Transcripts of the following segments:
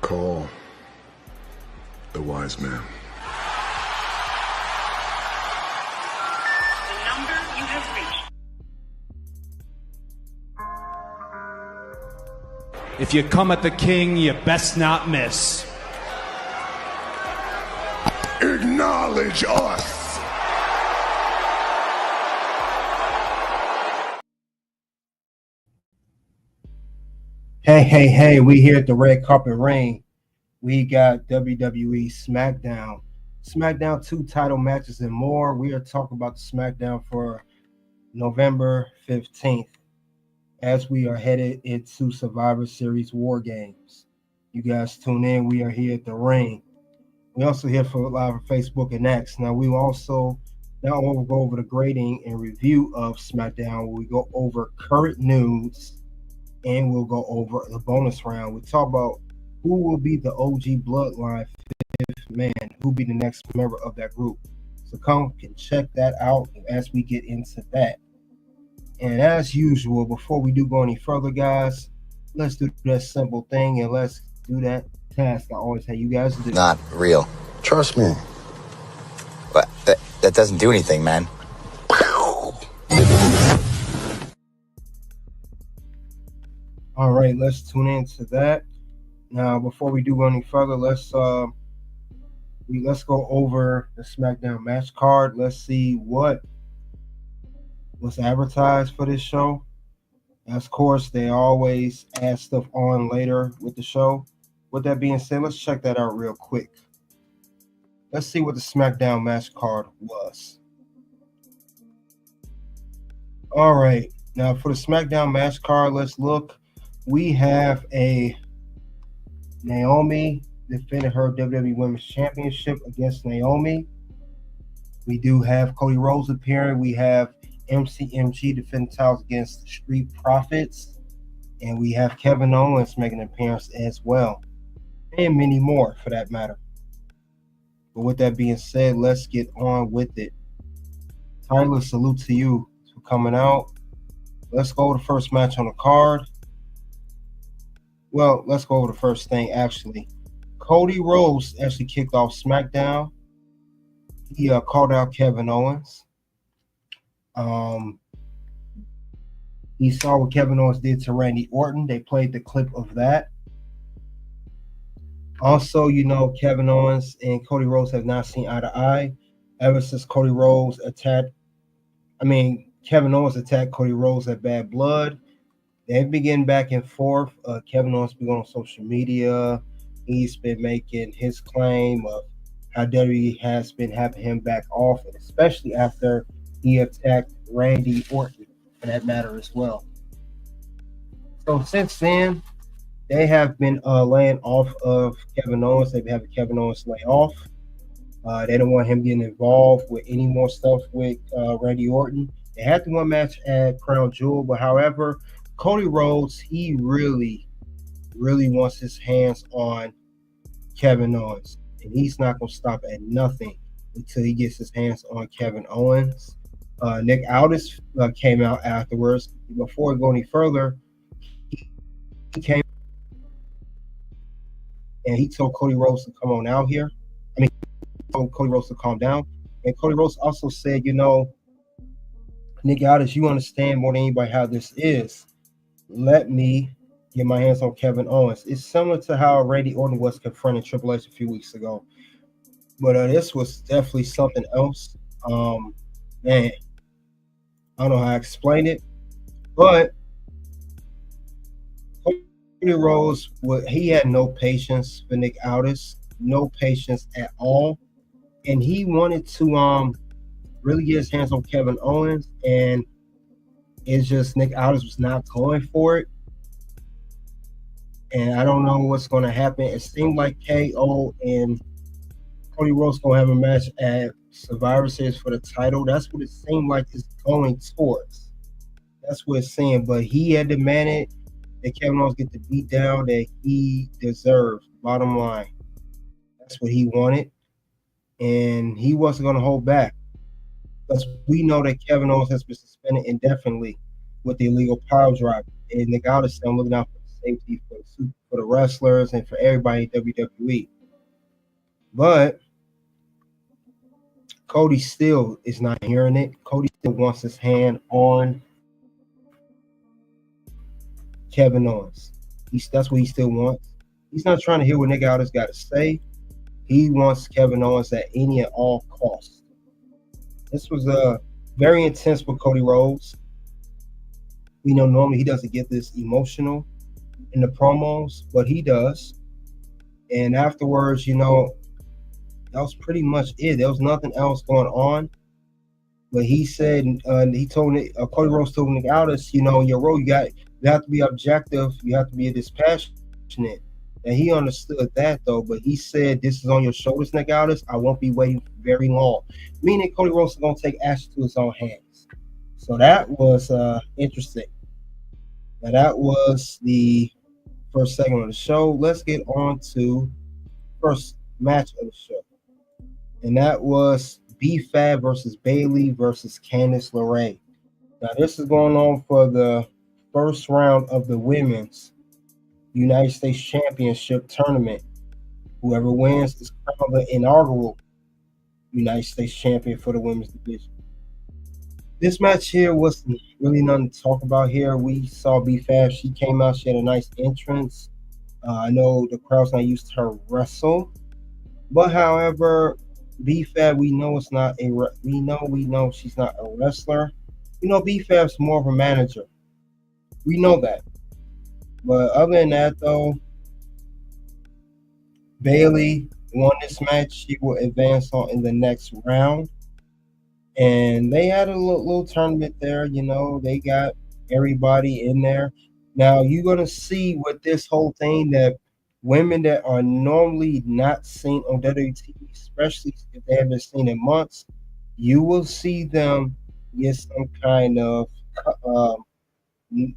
Call the wise man. The number you have reached. If you come at the king, you best not miss. Acknowledge us. Hey, we here at the Red Carpet Ring. We got WWE SmackDown 2 title matches and more. We are talking about the SmackDown for November 15th as we are headed into Survivor Series WarGames. You guys tune in. We are here at the ring. We also here for live on Facebook and X. Now we also we'll go over the grading and review of SmackDown. We go over current news. And we'll go over the bonus round. We talk about who will be the OG Bloodline fifth man, who will be the next member of that group. So come and check that out as we get into that. And as usual, before we do go any further, guys, let's do that simple thing and let's do that task I always have you guys do. Not real. Trust me. But that doesn't do anything, man. All right, let's tune into that. Now, before we do go any further, let's go over the SmackDown match card. Let's see what was advertised for this show. Of course, they always add stuff on later with the show. With that being said, let's check that out real quick. Let's see what the SmackDown match card was. All right, now for the SmackDown match card, let's look. We have a Naomi defending her WWE Women's Championship against Naomi. We do have Cody Rhodes appearing. We have MCMG defending titles against the Street Profits. And we have Kevin Owens making an appearance as well. And many more for that matter. But with that being said, let's get on with it. Tyler, salute to you for coming out. Let's go over the first match on the card. Well, let's go over the first thing, actually. Cody Rhodes actually kicked off SmackDown. He called out Kevin Owens. He saw what Kevin Owens did to Randy Orton. They played the clip of that. Also, Kevin Owens and Cody Rhodes have not seen eye to eye ever since Kevin Owens attacked Cody Rhodes at Bad Blood. They've been getting back and forth. Kevin Owens been on social media. He's been making his claim of how WWE has been having him back off, and especially after he attacked Randy Orton, for that matter as well. So since then, they have been laying off of Kevin Owens. They've been having Kevin Owens lay off. They don't want him getting involved with any more stuff with Randy Orton. They had the one match at Crown Jewel, but however, Cody Rhodes, he really wants his hands on Kevin Owens. And he's not going to stop at nothing until he gets his hands on Kevin Owens. Nick Aldis came out afterwards. Before we go any further, he came and he told Cody Rhodes to come on out here. He told Cody Rhodes to calm down. And Cody Rhodes also said, Nick Aldis, you understand more than anybody how this is. Let me get my hands on Kevin Owens. It's similar to how Randy Orton was confronting Triple H a few weeks ago. But this was definitely something else. Man, I don't know how to explain it. But Cody Rhodes, he had no patience for Nick Aldis. No patience at all. And he wanted to really get his hands on Kevin Owens. And it's just Nick Aldis was not going for it. And I don't know what's going to happen. It seemed like KO and Cody Rhodes going to have a match at Survivor Series for the title. That's what it seemed like it's going towards. That's what it's saying. But he had demanded that Kevin Owens get the beat down that he deserved. Bottom line. That's what he wanted. And he wasn't going to hold back. Because we know that Kevin Owens has been suspended indefinitely with the illegal power drive. And Nick Aldis said, I'm looking out for the safety for the wrestlers and for everybody in WWE. But Cody still is not hearing it. Cody still wants his hand on Kevin Owens. That's what he still wants. He's not trying to hear what Nick Aldis got to say. He wants Kevin Owens at any and all costs. This was very intense with Cody Rhodes. We know normally he doesn't get this emotional in the promos, but he does. And afterwards, that was pretty much it. There was nothing else going on. But he said, he told Cody Rhodes told Nick Aldis, in your role, you have to be objective. You have to be dispassionate. And he understood that, though. But he said, this is on your shoulders, Nick Aldis. I won't be waiting very long. Meaning Cody Rhodes is going to take action to his own hands. So that was interesting. Now, that was the first segment of the show. Let's get on to first match of the show. And that was b-fab versus Bayley versus Candice LeRae. Now, this is going on for the first round of the Women's United States Championship Tournament. Whoever wins is crowned the inaugural United States Champion for the Women's Division. This match here was really nothing to talk about here. We saw b-fab. She came out. She had a nice entrance. I know the crowd's not used to her wrestle. But, however, b-fab, we know she's not a wrestler. b-fab's more of a manager. We know that. But other than that, though, Bayley won this match. She will advance on in the next round. And they had a little tournament there. They got everybody in there. Now, you're going to see with this whole thing that women that are normally not seen on WWE, especially if they haven't been seen in months, you will see them get some kind of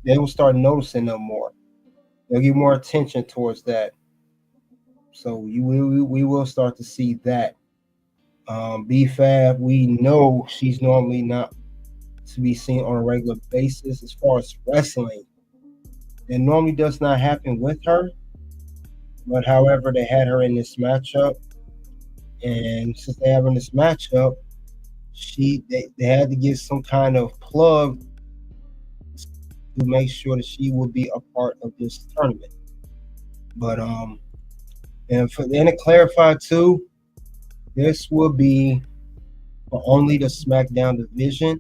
they will start noticing them more. They'll give more attention towards that. So we will start to see that. b-fab, we know she's normally not to be seen on a regular basis as far as wrestling. It normally does not happen with her. But however, they had her in this matchup. And since they have her in this matchup, they had to get some kind of plug to make sure that she will be a part of this tournament. But and to clarify too, this will be for only the SmackDown division.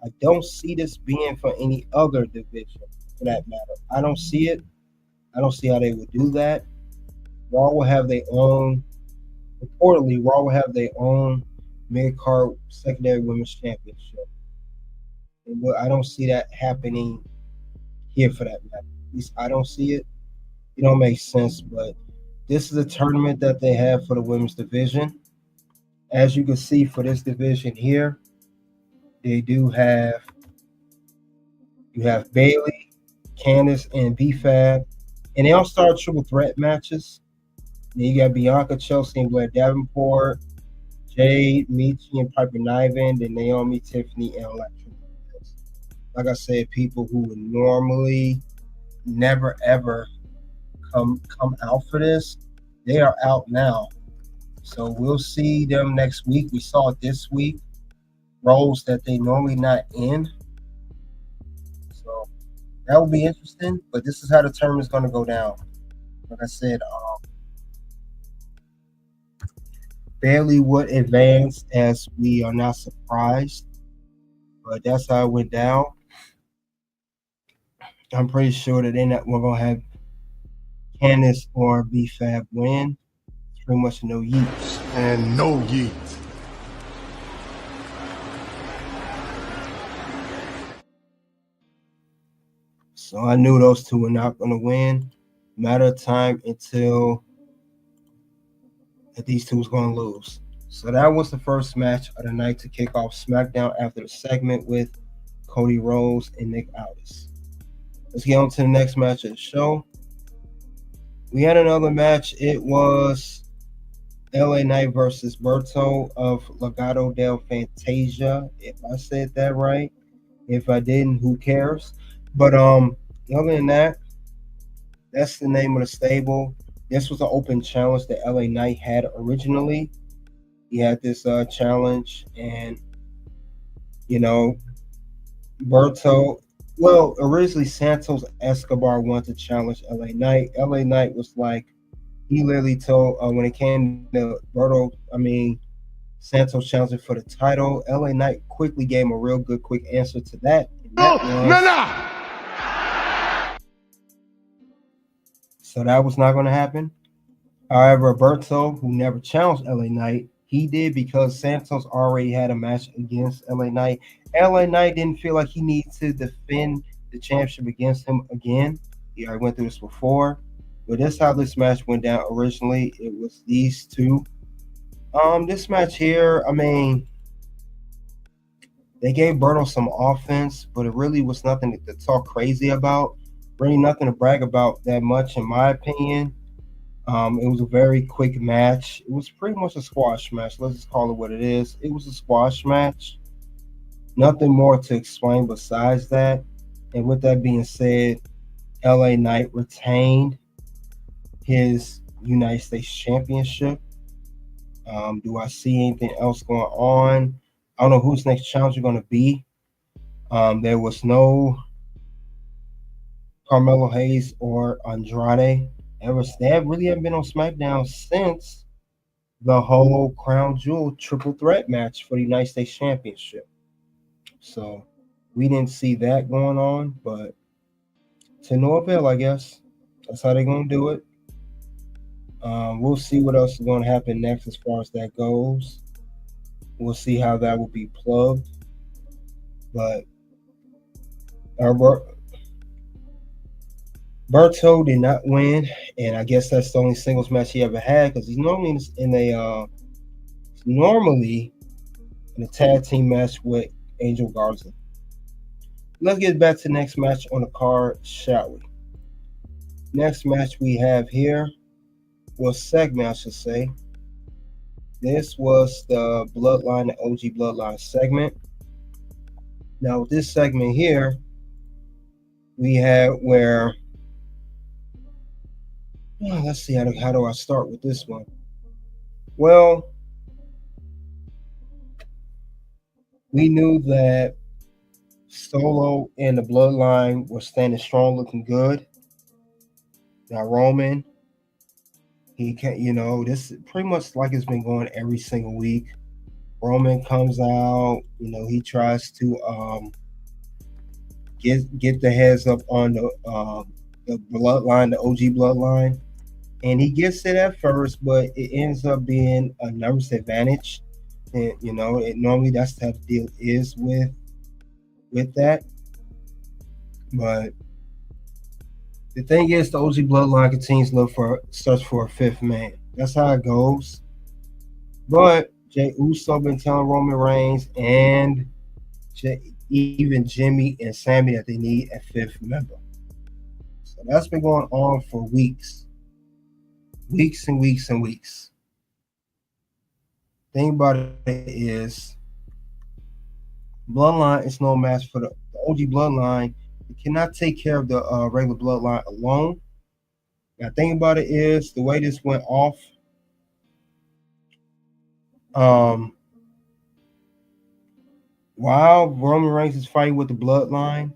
I don't see this being for any other division for that matter. I don't see it. I don't see how they would do that. Raw will have their own. Reportedly, Raw will have their own mid-card secondary women's championship. I don't see that happening here for that matter. At least I don't see it. It don't make sense, but this is a tournament that they have for the women's division. As you can see for this division here, they do have Bayley, Candice, and b-fab, and they all start triple threat matches. Then you got Bianca, Chelsea, and Blair Davenport, Jade, Michi, and Piper Niven, then Naomi, Tiffany, and Electra. Like I said, people who would normally never ever come out for this, they are out now. So we'll see them next week. We saw it this week, roles that they normally not in. So that will be interesting. But this is how the tournament is going to go down. Like I said, Bayley would advance, as we are not surprised. But that's how it went down. I'm pretty sure that we're going to have Candice or b-fab win. It's pretty much no yeet. And no yeet. So I knew those two were not going to win. Matter of time until that these two was going to lose. So that was the first match of the night to kick off SmackDown after the segment with Cody Rhodes and Nick Aldis. Let's get on to the next match of the show. We had another match. It was LA Knight versus Berto of Legado del Fantasia. If I said that right. If I didn't, who cares? But other than that, That's the name of the stable. This was an open challenge that LA Knight had originally. He had this challenge, and you know, Berto. Well, originally Santos Escobar wanted to challenge LA Knight. LA Knight was like, he literally told when it came to Santos challenging for the title. LA Knight quickly gave him a real good quick answer to that. And that so that was not going to happen. However, Berto, who never challenged LA Knight, he did because Santos already had a match against LA Knight. LA Knight didn't feel like he needed to defend the championship against him again. He already went through this before. But that's how this match went down originally. It was these two. This match here, they gave Berto some offense, but it really was nothing to talk crazy about. Really nothing to brag about that much, in my opinion. It was a very quick match. It was pretty much a squash match. Let's just call it what it is. It was a squash match. Nothing more to explain besides that. And with that being said, LA Knight retained his United States Championship. Do I see anything else going on? I don't know who's next challenger going to be. There was no Carmelo Hayes or Andrade. They really haven't been on SmackDown since the whole Crown Jewel triple threat match for the United States Championship. So we didn't see that going on, but to no avail, I guess. That's how they're going to do it. We'll see what else is going to happen next as far as that goes. We'll see how that will be plugged. But Berto did not win, and I guess that's the only singles match he ever had because he's normally in a tag team match with Angel Garza. Let's get back to the next match on the card, shall we? Next match we have here was segment, I should say. This was the Bloodline, the OG Bloodline segment. Now, with this segment here, we have where let's see, how do I start with this one? Well, we knew that Solo and the Bloodline were standing strong, looking good. Now Roman, he can't, this is pretty much like it's been going every single week. Roman comes out, he tries to get the heads up on the Bloodline, the OG Bloodline. And he gets it at first, but it ends up being a numbers advantage. And normally that's how the deal is with that. But the thing is, the OG Bloodline continues to search for a fifth man. That's how it goes. But Jey Uso been telling Roman Reigns and even Jimmy and Sami that they need a fifth member. So that's been going on for weeks. Weeks and weeks and weeks. Thing about it is, Bloodline is no match for the OG Bloodline. You cannot take care of the regular Bloodline alone. Now, thing about it is, the way this went off, while Roman Reigns is fighting with the Bloodline,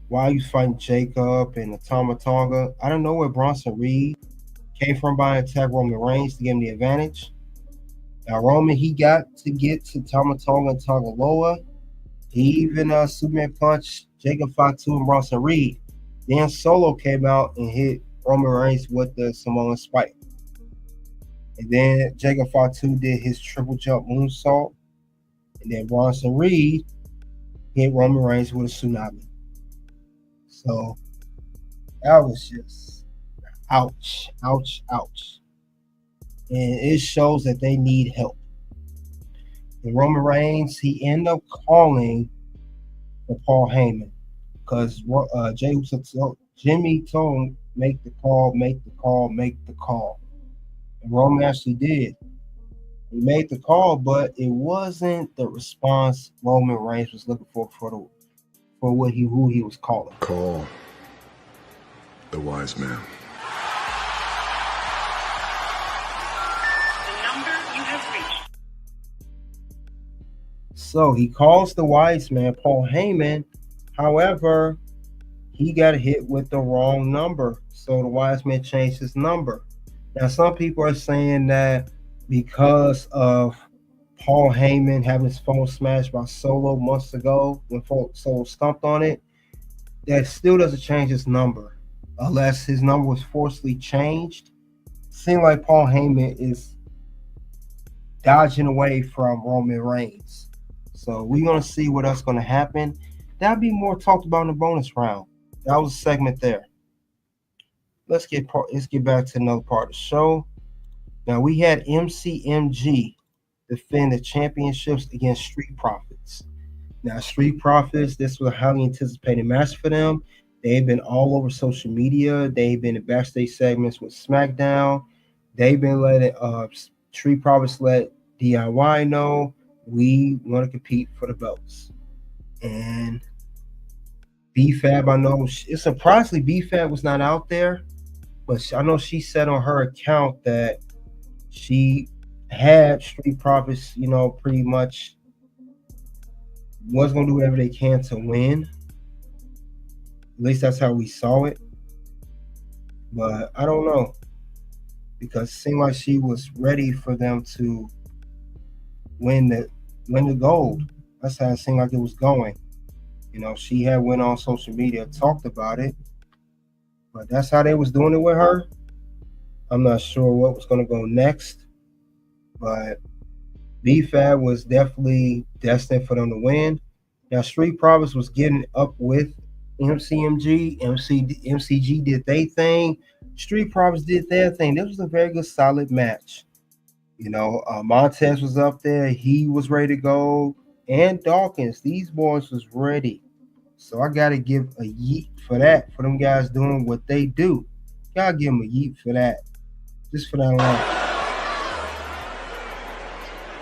while he's fighting Jacob and the Tama Tonga, I don't know where Bronson Reed came from by attack Roman Reigns to give him the advantage. Now Roman, he got to get to Tama Tonga and Tonga Loa. He even Superman punched Jacob Fatu and Bronson Reed. Then Solo came out and hit Roman Reigns with the Samoan Spike. And then Jacob Fatu did his triple jump moonsault. And then Bronson Reed hit Roman Reigns with a tsunami. So that was just ouch, ouch, ouch. And it shows that they need help. And Roman Reigns, he ended up calling for Paul Heyman because Jimmy told him, make the call, make the call, make the call. And Roman actually did. He made the call, but it wasn't the response Roman Reigns was looking for who he was calling. Call. The wise man. The number you have reached. So he calls the wise man, Paul Heyman. However, he got hit with the wrong number. So the wise man changed his number. Now, some people are saying that because of Paul Heyman having his phone smashed by Solo months ago when Solo stumped on it, that still doesn't change his number unless his number was forcibly changed. Seems like Paul Heyman is dodging away from Roman Reigns. So we're going to see what else going to happen. That'll be more talked about in the bonus round. That was a segment there. Let's get back to another part of the show. Now we had MCMG defend the championships against Street Profits. Now Street Profits, this was a highly anticipated match for them. They've been all over social media. They've been in backstage segments with SmackDown. They've been letting Street Profits let DIY know we want to compete for the belts. And b-fab, I know it's surprisingly b-fab was not out there, but I know she said on her account that she had Street Profits, pretty much was going to do whatever they can to win. At least that's how we saw it. But I don't know, because it seemed like she was ready for them to win the gold. That's how it seemed like it was going. She had went on social media, talked about it, but that's how they was doing it with her. I'm not sure what was going to go next, but b-fab was definitely destined for them to win. Now, Street Profits was getting up with MCMG. MCG did their thing. Street Profits did their thing. This was a very good, solid match. Montez was up there. He was ready to go. And Dawkins, these boys was ready. So I got to give a yeet for that, for them guys doing what they do. Gotta give them a yeet for that. Just for that alone.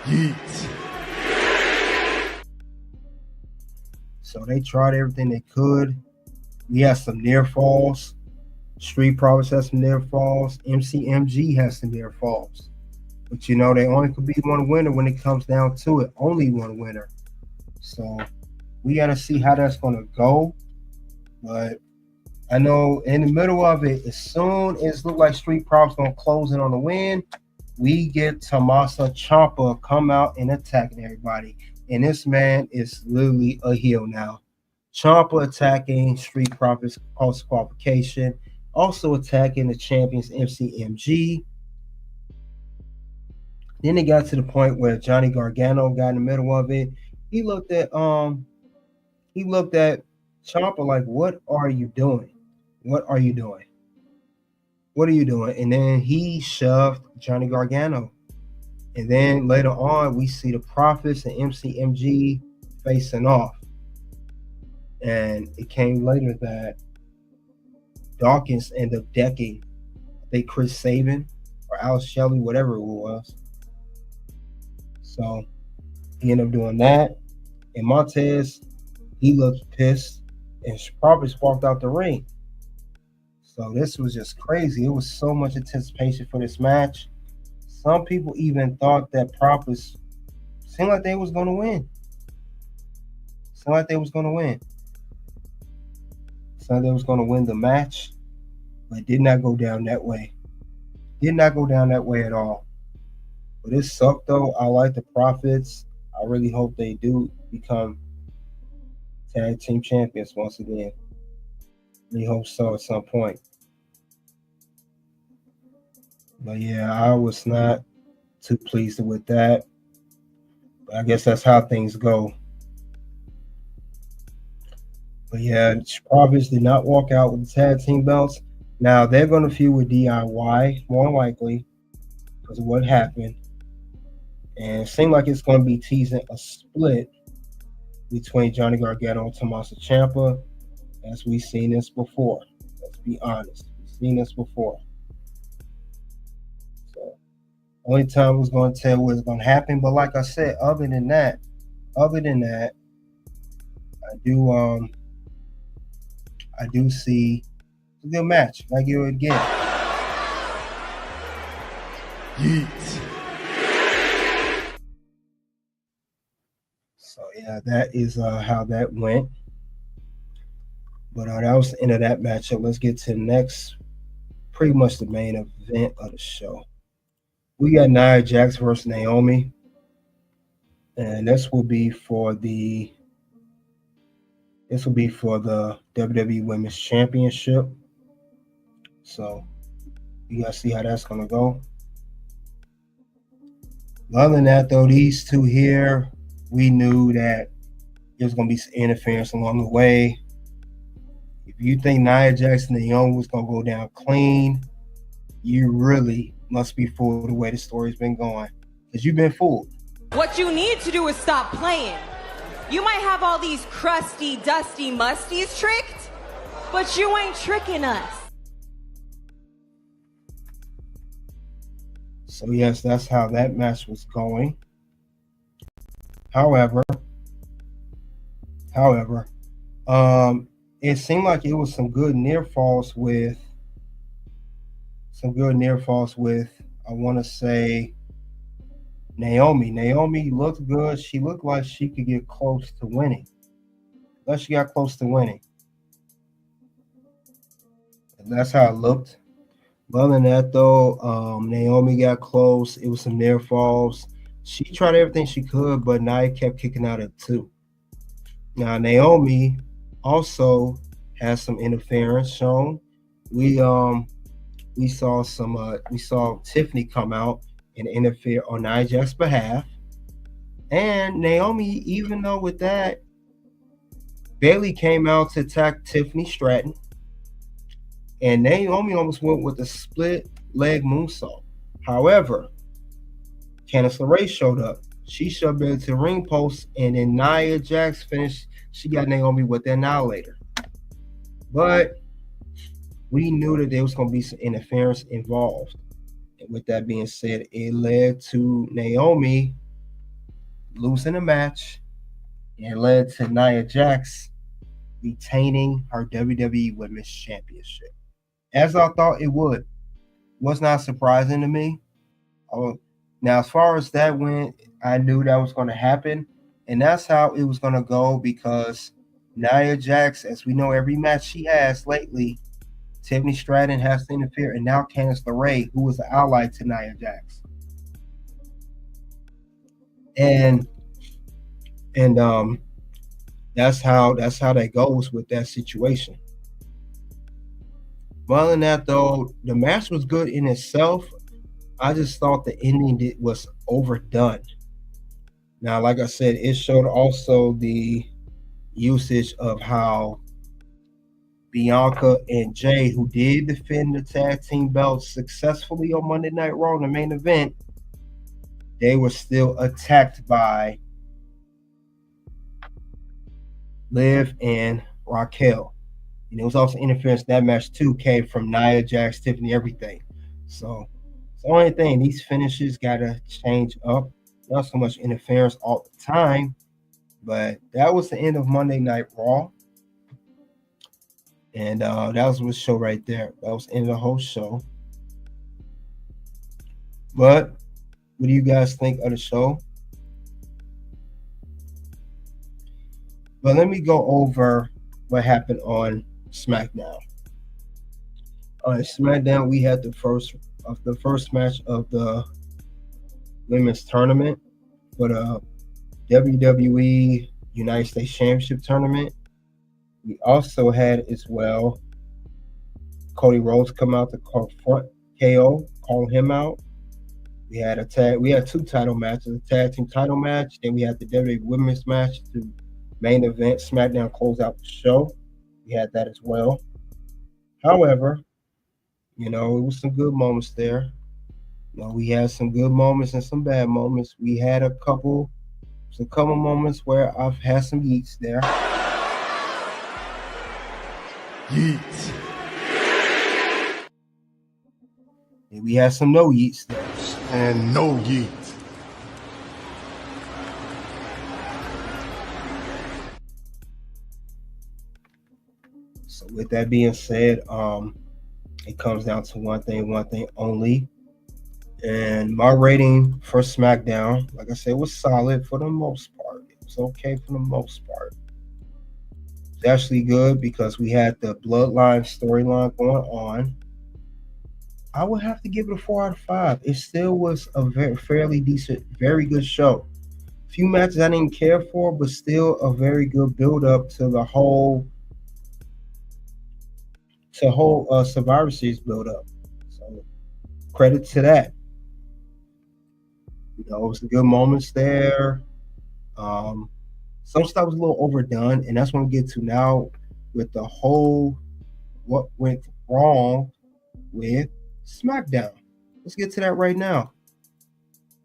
Yeet. So they tried everything they could. We had some near falls. Street Profits had some near falls. MCMG has some near falls. But they only could be one winner when it comes down to it. Only one winner. So we got to see how that's going to go. But I know in the middle of it, as soon as it looked like Street Profits going to close in on the win, we get Tommaso Ciampa come out and attacking everybody. And this man is literally a heel now. Ciampa attacking Street Profits cause qualification. Also attacking the champions MCMG. Then it got to the point where Johnny Gargano got in the middle of it. He looked at Ciampa like, what are you doing? What are you doing? What are you doing? And then he shoved Johnny Gargano. And then later on, we see the Profits and MCMG facing off. And it came later that Dawkins ended up decking, I think, Chris Sabin or Alex Shelley, whatever it was. So he ended up doing that. And Montez, he looked pissed. And Profits walked out the ring. So this was just crazy. It was so much anticipation for this match. Some people even thought that Profits seemed like they was going to win. Seemed like they was going to win. Seemed like they was going to win the match. But it did not go down that way. Did not go down that way at all. But it sucked though. I like the Profits. I really hope they do become tag team champions once again. Really hope so at some point. But yeah, I was not too pleased with that. But I guess that's how things go. But yeah, Profits did not walk out with the tag team belts. Now they're going to feud with DIY, more likely, because of what happened. And it seemed like it's going to be teasing a split between Johnny Gargano and Tommaso Ciampa, as we've seen this before. Let's be honest. We've seen this before. So, only time was going to tell what's going to happen. But like I said, other than that, I do see a good match. I give it again. Yeet. So yeah, that is how that went. But that was the end of that matchup. Let's get to the next, pretty much the main event of the show. We got Nia Jax versus Naomi, and this will be for the WWE Women's Championship. So you guys see how that's gonna go. Other than that, though, these two here, we knew that there was gonna be some interference along the way. If you think Nia Jax and Naomi was gonna go down clean, you really must be fooled the way the story's been going, because you've been fooled. What you need to do is stop playing. You might have all these crusty, dusty musties tricked, but you ain't tricking us. So yes, that's how that match was going. However, it seemed like it was some good near falls with, I want to say, Naomi. Naomi looked good. She looked like she could get close to winning. But she got close to winning. And that's how it looked. But other than that, though, Naomi got close. It was some near falls. She tried everything she could, but Nia kept kicking out at 2. Now, Naomi also has some interference shown. We saw Tiffany come out and interfere on Nia Jax's behalf. And Naomi, even though with that, Bayley came out to attack Tiffany Stratton. And Naomi almost went with a split leg moonsault. However, Candice LeRae showed up. She shoved her to the ring post, and then Nia Jax finished. She got Naomi with the annihilator. But we knew that there was going to be some interference involved. And with that being said, it led to Naomi losing the match and led to Nia Jax retaining her WWE Women's Championship. As I thought it would. Was not surprising to me. Now, as far as that went, I knew that was going to happen. And that's how it was going to go, because Nia Jax, as we know, every match she has lately, Tiffany Stratton has to interfere, and now Candice LeRae, who was an ally to Nia Jax. And that's how that goes with that situation. But other than that, though, the match was good in itself. I just thought the ending was overdone. Now, like I said, it showed also the usage of how Bianca and Jay, who did defend the tag team belts successfully on Monday Night Raw in the main event, they were still attacked by Liv and Raquel. And it was also interference in that match too, came from Nia Jax, Tiffany, everything. So it's the only thing, these finishes gotta change up. Not so much interference all the time, but that was the end of Monday Night Raw. And that was the show right there. That was the end of the whole show. But what do you guys think of the show? But let me go over what happened on SmackDown. On SmackDown, we had the first match of the women's tournament for the WWE United States Championship tournament. We also had as well Cody Rhodes come out to confront KO, call him out. We had two title matches, a tag team title match, then we had the WWE Women's match to main event SmackDown close out the show. We had that as well. However, it was some good moments there. We had some good moments and some bad moments. We had a couple moments where I've had some yeets there. Yeet. And we had some no yeets there. And no yeet. So with that being said, it comes down to one thing only. And my rating for SmackDown, like I said, was solid for the most part. It was okay for the most part. It's actually good because we had the Bloodline storyline going on. I would have to give it a 4 out of 5. It still was a fairly decent, very good show. Few matches I didn't care for, but still a very good build up to the whole Survivor Series build up. So credit to that. You know, it was some good moments there. Some stuff was a little overdone, and that's what we get to now with the whole what went wrong with SmackDown. Let's get to that right now.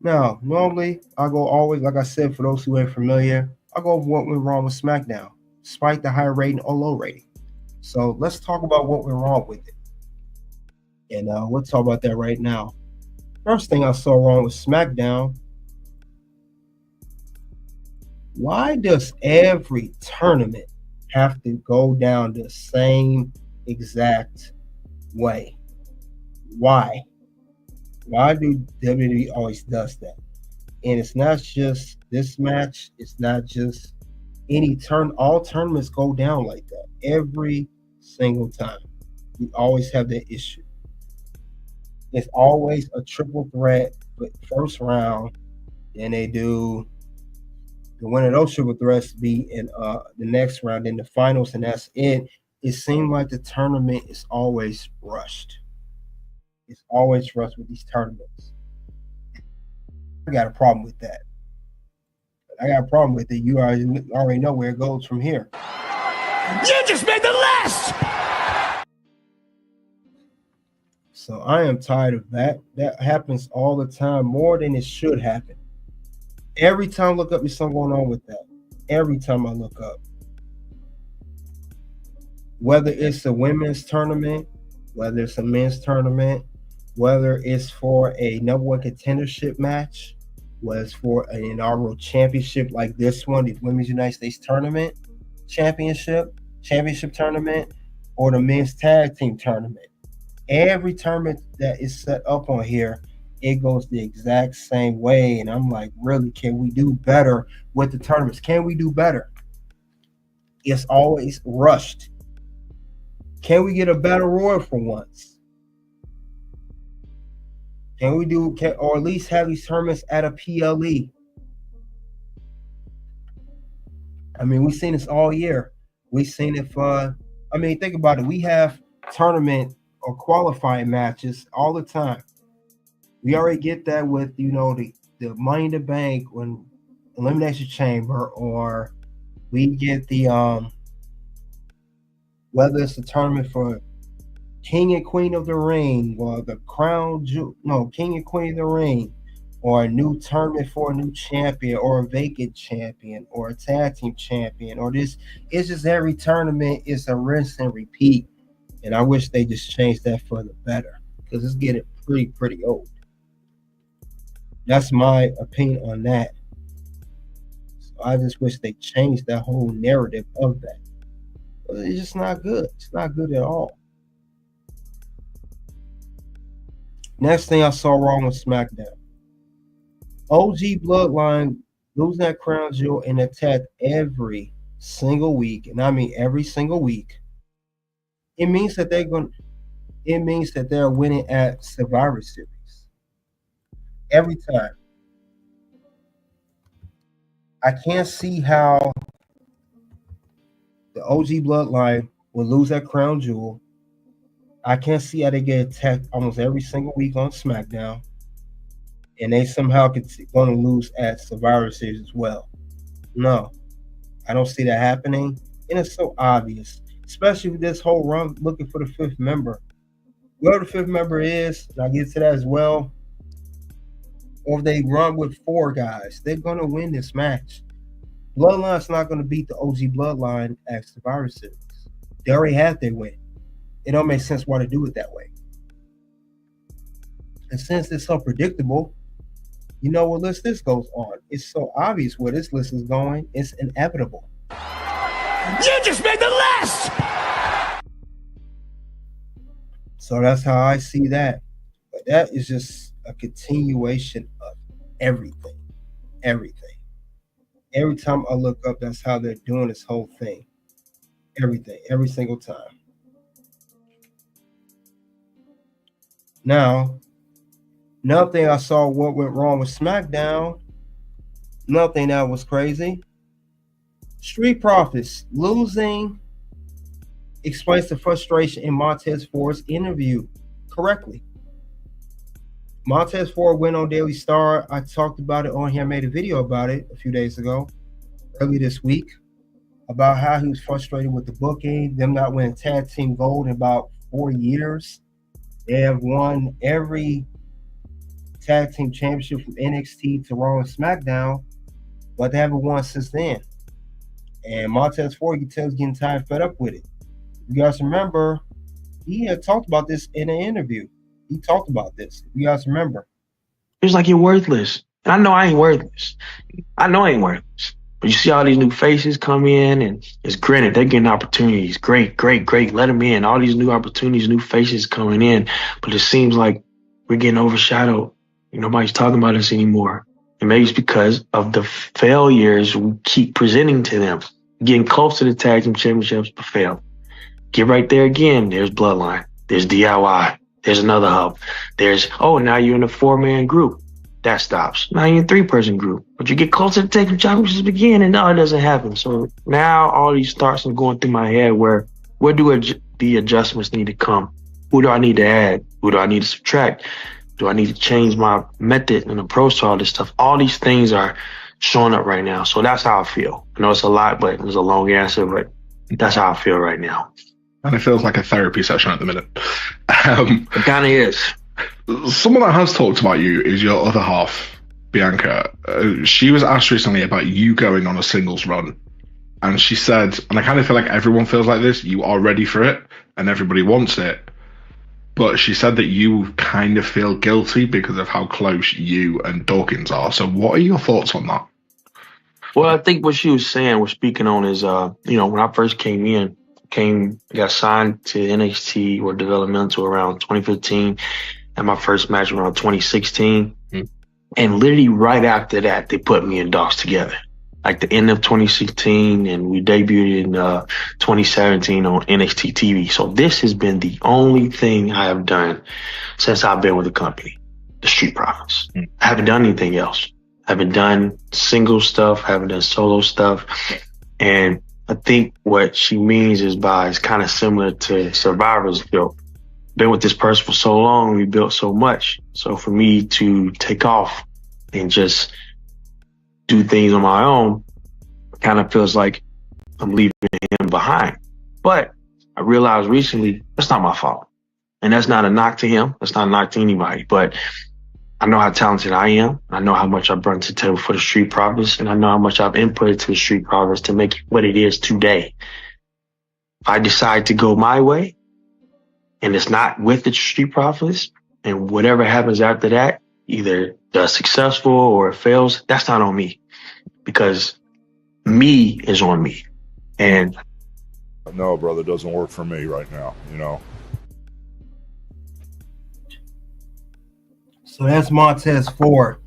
Now, normally I go always, like I said, for those who ain't familiar, I go over what went wrong with SmackDown, despite the high rating or low rating. So let's talk about what went wrong with it. And we'll talk about that right now. First thing I saw wrong with SmackDown, why does every tournament have to go down the same exact way? Why? Why do WWE always does that? And it's not just this match. It's not just any turn. All tournaments go down like that every single time. We always have that issue. It's always a triple threat, but first round. Then they do the winner of those triple threats be in the next round, in the finals, and that's it. It seems like the tournament is always rushed. It's always rushed with these tournaments. I got a problem with that. I got a problem with it. You already know where it goes from here. You just made the list! So I am tired of that. That happens all the time, more than it should happen. Every time I look up, there's something going on with that. Every time I look up. Whether it's a women's tournament, whether it's a men's tournament, whether it's for a number one contendership match, whether it's for an inaugural championship like this one, the Women's United States Tournament Championship tournament, or the men's tag team tournament. Every tournament that is set up on here, it goes the exact same way. And I'm like, really, can we do better with the tournaments? Can we do better? It's always rushed. Can we get a battle royal for once? Can we do, or at least have these tournaments at a PLE? I mean, we've seen this all year. We've seen it for, I mean, think about it. We have tournament or qualifying matches all the time. We already get that with, you know, the Money in the Bank when Elimination Chamber, or we get the whether it's the tournament for King and Queen of the Ring, or the King and Queen of the Ring, or a new tournament for a new champion, or a vacant champion, or a tag team champion, or this. It's just every tournament is a rinse and repeat. And I wish they just changed that for the better, because it's getting pretty old. That's my opinion on that. So I just wish they changed that whole narrative of that. But it's just not good. It's not good at all. Next thing I saw wrong with SmackDown. OG Bloodline losing that crown jewel and attack every single week. And I mean every single week. It means that they're winning at Survivor Series. Every time. I can't see how the OG Bloodline will lose that crown jewel. I can't see how they get attacked almost every single week on SmackDown, and they somehow going to lose at Survivor Series as well. No, I don't see that happening, and it's so obvious, especially with this whole run looking for the fifth member. Whoever the fifth member is, and I'll get to that as well, or if they run with four guys, they're going to win this match. Bloodline's not going to beat the OG Bloodline at Survivor Series. They already had their win. It don't make sense why to do it that way. And since it's so predictable, you know what list this goes on. It's so obvious where this list is going. It's inevitable. You just made the list! So that's how I see that. But that is just a continuation of everything. Everything. Every time I look up, that's how they're doing this whole thing. Everything. Every single time. Now, another thing I saw what went wrong with SmackDown. Another thing that was crazy. Street Profits losing explains the frustration in Montez Ford's interview correctly. Montez Ford went on Daily Star. I talked about it on here. I made a video about it a few days ago, early this week, about how he was frustrated with the booking, them not winning tag team gold in about 4 years. They have won every tag team championship from NXT to Raw and SmackDown, but they haven't won since then. And Montez Ford, you can tell, is getting tired and fed up with it. You guys remember, he had talked about this in an interview. He talked about this. You guys remember? It was like, you're worthless. And I know I ain't worthless. I know I ain't worthless. But you see all these new faces come in, and it's granted, they're getting opportunities. Great, great, great. Let them in. All these new opportunities, new faces coming in. But it seems like we're getting overshadowed. Nobody's talking about us anymore. And maybe it's because of the failures we keep presenting to them. Getting close to the tag team championships, but fail. Get right there again. There's Bloodline. There's DIY. There's another hub. There's, now you're in a 4-man group. That stops. Now you're in a 3-person group. But you get closer to taking championships again, and no, it doesn't happen. So now all these thoughts are going through my head where do the adjustments need to come? Who do I need to add? Who do I need to subtract? Do I need to change my method and approach to all this stuff? All these things are showing up right now. So that's how I feel. I know it's a lot, but it's a long answer, but that's how I feel right now. And it feels like a therapy session at the minute. It kind of is. Someone that has talked about you is your other half, Bianca. She was asked recently about you going on a singles run. And she said, and I kind of feel like everyone feels like this, you are ready for it and everybody wants it. But she said that you kind of feel guilty because of how close you and Dawkins are. So what are your thoughts on that? Well, I think what she was saying, we're speaking on is, when I first got signed to NXT or developmental around 2015, and my first match around 2016. And literally right after that, they put me and Docs together. Like the end of 2016, and we debuted in 2017 on NXT TV. So this has been the only thing I have done since I've been with the company, the Street Profits. I haven't done anything else. I haven't done single stuff, haven't done solo stuff. And I think what she means is kind of similar to Survivor's guilt. Been with this person for so long, we built so much. So for me to take off and just do things on my own, kind of feels like I'm leaving him behind. But I realized recently that's not my fault. And that's not a knock to him. That's not a knock to anybody. But I know how talented I am. I know how much I brought to the table for the Street Profits, and I know how much I've inputted to the Street Profits to make it what it is today. If I decide to go my way, and it's not with the Street Profits, and whatever happens after that, either does successful or it fails, that's not on me, because me is on me. And no, brother, it doesn't work for me right now, So that's Montez Ford.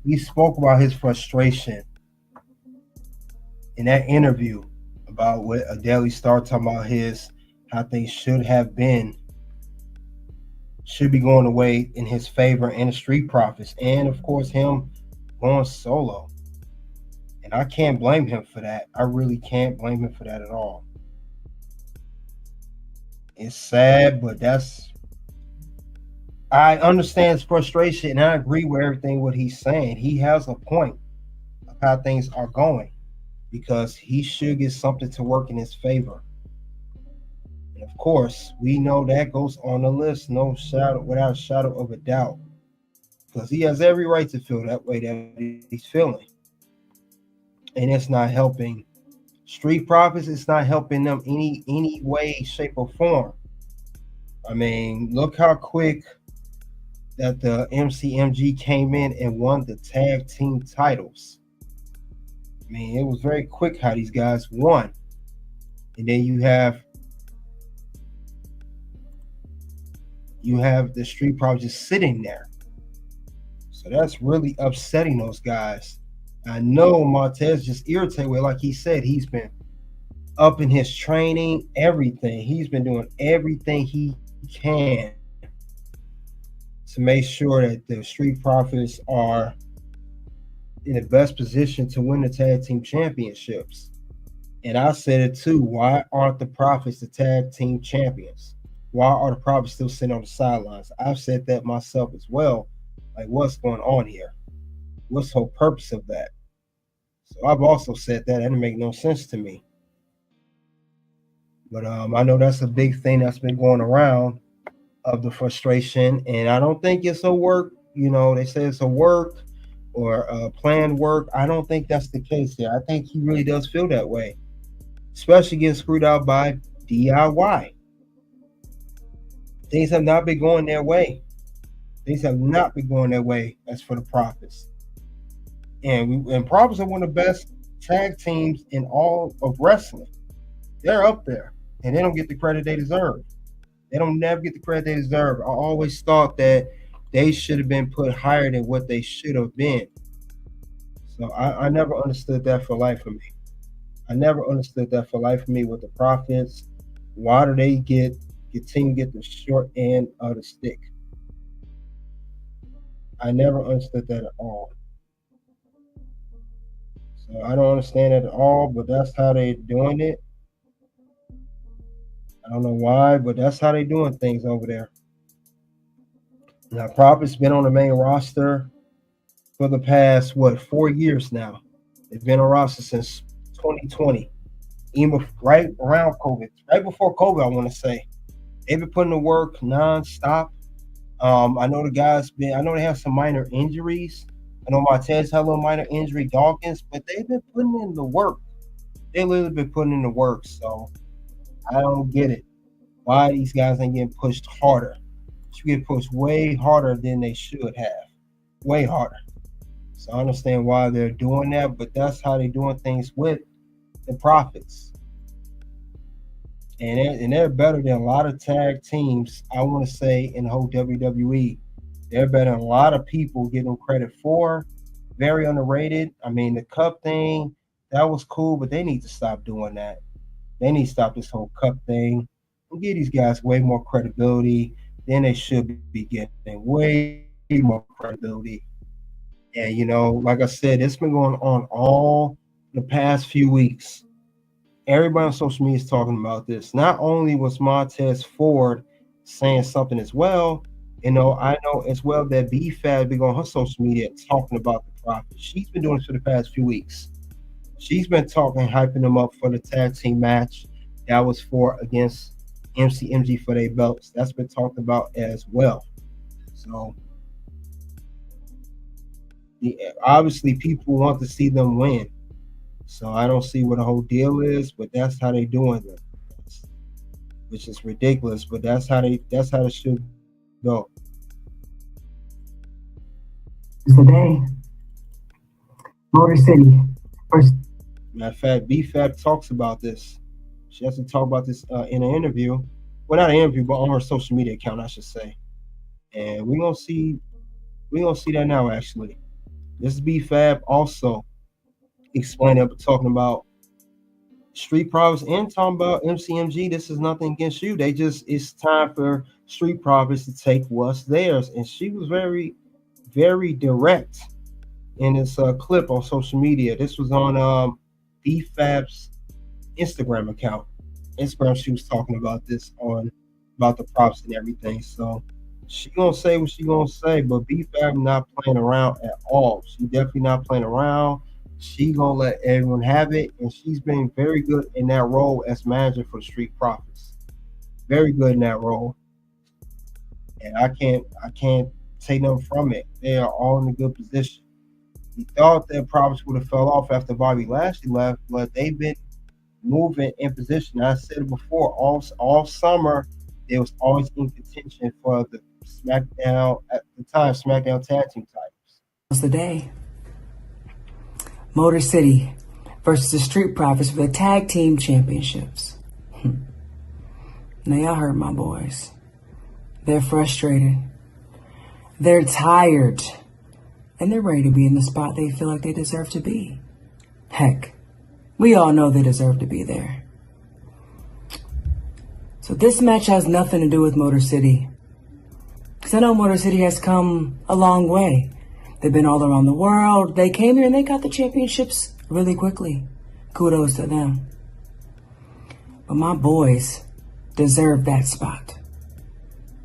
He spoke about his frustration in that interview about what a Daily Star talking about how things should be going away in his favor and the Street Profits, and of course him going solo. And I can't blame him for that. I really can't blame him for that at all. It's sad, but I understand his frustration, and I agree with everything what he's saying. He has a point of how things are going, because he should get something to work in his favor. And of course, we know that goes on the list, without a shadow of a doubt, because he has every right to feel that way that he's feeling. And it's not helping Street Profits. It's not helping them any way, shape, or form. I mean, look how quick that the MCMG came in and won the tag team titles. I mean, it was very quick how these guys won. And then you have You have the Street Profits just sitting there. So that's really upsetting those guys. I know Montez just irritated with, like he said, he's been up in his training, everything. He's been doing everything he can to make sure that the Street Profits are in the best position to win the tag team championships. And I said it too. Why aren't the Profits the tag team champions? Why are the Profits still sitting on the sidelines? I've said that myself as well. Like, what's going on here? What's the whole purpose of that? So I've also said that. That didn't make no sense to me. But I know that's a big thing that's been going around of the frustration. And I don't think it's a work. You know, they say it's a work or a planned work. I don't think that's the case here. I think he really does feel that way, especially getting screwed out by DIY. Things have not been going their way. Things have not been going their way as for the Profits. And Profits are one of the best tag teams in all of wrestling. They're up there, and they don't get the credit they deserve. They don't never get the credit they deserve. I always thought that they should have been put higher than what they should have been. So I never understood that for life of me. I never understood that for life of me with the Profits. Why do they continue to get the short end of the stick? I never understood that at all. So I don't understand it at all, but that's how they're doing it. I don't know why, but that's how they're doing things over there. Now, Profits been on the main roster for the past, 4 years now. They've been on roster since 2020, even right around COVID, right before COVID, I want to say. They've been putting the work nonstop. I know the guys I know they have some minor injuries. I know Montez had a little minor injury, Dawkins, but they've been putting in the work. They literally been putting in the work. So I don't get it. Why these guys ain't getting pushed harder? Should get pushed way harder than they should have. Way harder. So I understand why they're doing that, but that's how they're doing things with the Profits. And they're better than a lot of tag teams, I want to say, in the whole WWE. They're better than a lot of people give them credit for. Very underrated. I mean, the cup thing, that was cool, but they need to stop doing that. They need to stop this whole cup thing and give these guys way more credibility than they should be getting. Way more credibility. And, you know, like I said, it's been going on all the past few weeks. Everybody on social media is talking about this. Not only was Montez Ford saying something as well, you know, I know as well that b-fab been on her social media talking about the Profits. She's been doing this for the past few weeks. She's been talking, hyping them up for the tag team match that was against MCMG for their belts. That's been talked about as well. So obviously people want to see them win. So I don't see what the whole deal is, but that's how they doing it, which is ridiculous. But that's how it should go. Today, Motor City. First. Matter of fact, b-fab talks about this. She has to talk about this in an interview. Well, not an interview, but on her social media account, I should say. And we're gonna see that now. Actually, this is b-fab also explaining, talking about Street Profits and talking about MCMG. This is nothing against you. It's time for Street Profits to take what's theirs. And she was very, very direct in this clip on social media. This was on b-fab's Instagram account. She was talking about this about the props and everything. So she gonna say what she gonna say, but b-fab not playing around at all. She definitely not playing around. She gonna let everyone have it, and she's been very good in that role as manager for the Street Profits. Very good in that role, and I can't take them from it. They are all in a good position. We thought that Profits would have fell off after Bobby Lashley left, but they've been moving in position. I said it before, all summer they was always in contention for the SmackDown at the time SmackDown tag team titles. What's the day? Motor City versus the Street Profits for the tag team championships. Now y'all heard my boys. They're frustrated. They're tired. And they're ready to be in the spot they feel like they deserve to be. Heck, we all know they deserve to be there. So this match has nothing to do with Motor City. Because I know Motor City has come a long way. They've been all around the world. They came here and they got the championships really quickly. Kudos to them. But my boys deserve that spot.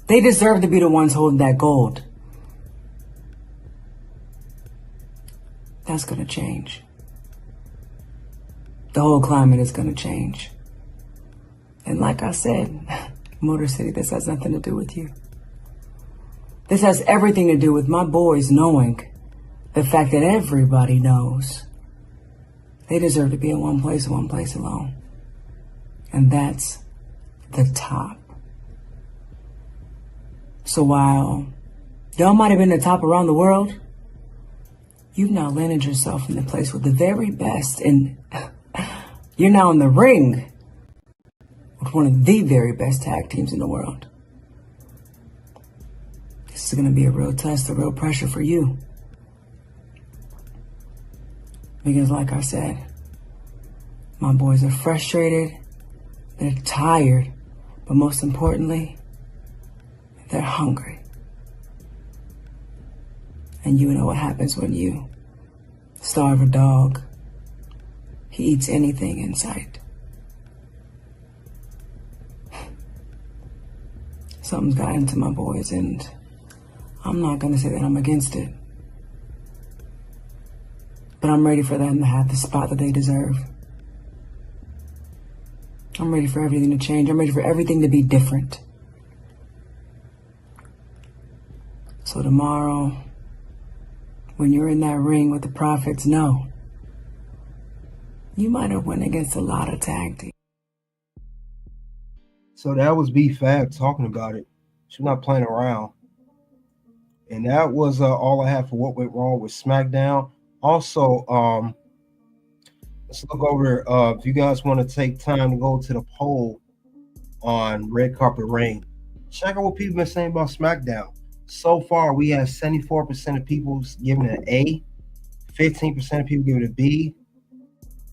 They deserve to be the ones holding that gold. That's going to change. The whole climate is going to change. And like I said, Motor City, this has nothing to do with you. This has everything to do with my boys knowing the fact that everybody knows they deserve to be in one place alone. And that's the top. So while y'all might have been the top around the world, you've now landed yourself in the place with the very best, and you're now in the ring with one of the very best tag teams in the world. This is going to be a real test, a real pressure for you. Because like I said, my boys are frustrated, they're tired, but most importantly, they're hungry. And you know what happens when you starve a dog. He eats anything in sight. Something's got into my boys, and I'm not going to say that I'm against it. But I'm ready for them to have the spot that they deserve. I'm ready for everything to change. I'm ready for everything to be different. So tomorrow, when you're in that ring with the Prophets, know you might have went against a lot of tag teams. So that was b-fab talking about it. She's not playing around. And that was all I have for what went wrong with SmackDown. Also, let's look over if you guys want to take time to go to the poll on Red Carpet Reign. Check out what people have been saying about SmackDown. So far, we have 74% of people giving it an A, 15% of people giving it a B.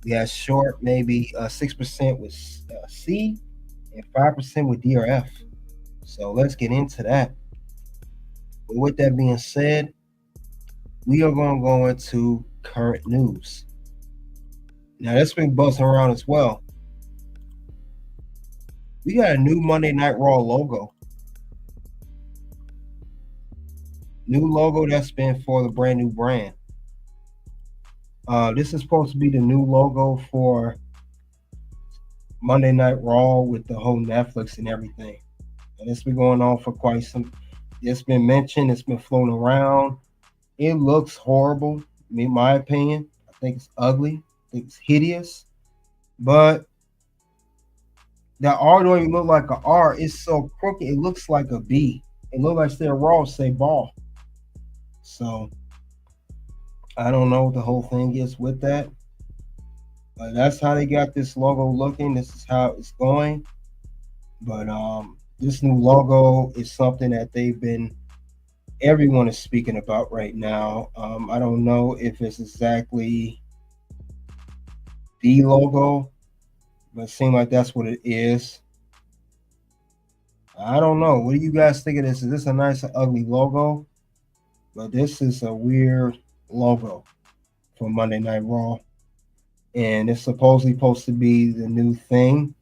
We have short, maybe 6% with C, and 5% with D or F. So let's get into that. But with that being said, we are going to go into current news. Now, that's been buzzing around as well. We got a new Monday Night Raw logo. New logo that's been for the brand new brand. This is supposed to be the new logo for Monday Night Raw with the whole Netflix and everything. And it's been going on for quite some. It's been mentioned. It's been floating around. It looks horrible, in my opinion. I think it's ugly. I think it's hideous. But that R don't even look like an R. It's so crooked. It looks like a B. It looks like they're Raw say ball. So I don't know what the whole thing is with that. But that's how they got this logo looking. This is how it's going. But this new logo is something that everyone is speaking about right now. I don't know if it's exactly the logo, but it seems like that's what it is. I don't know. What do you guys think of this? Is this a nice or ugly logo? But this is a weird logo for Monday Night Raw. And it's supposedly supposed to be the new thing.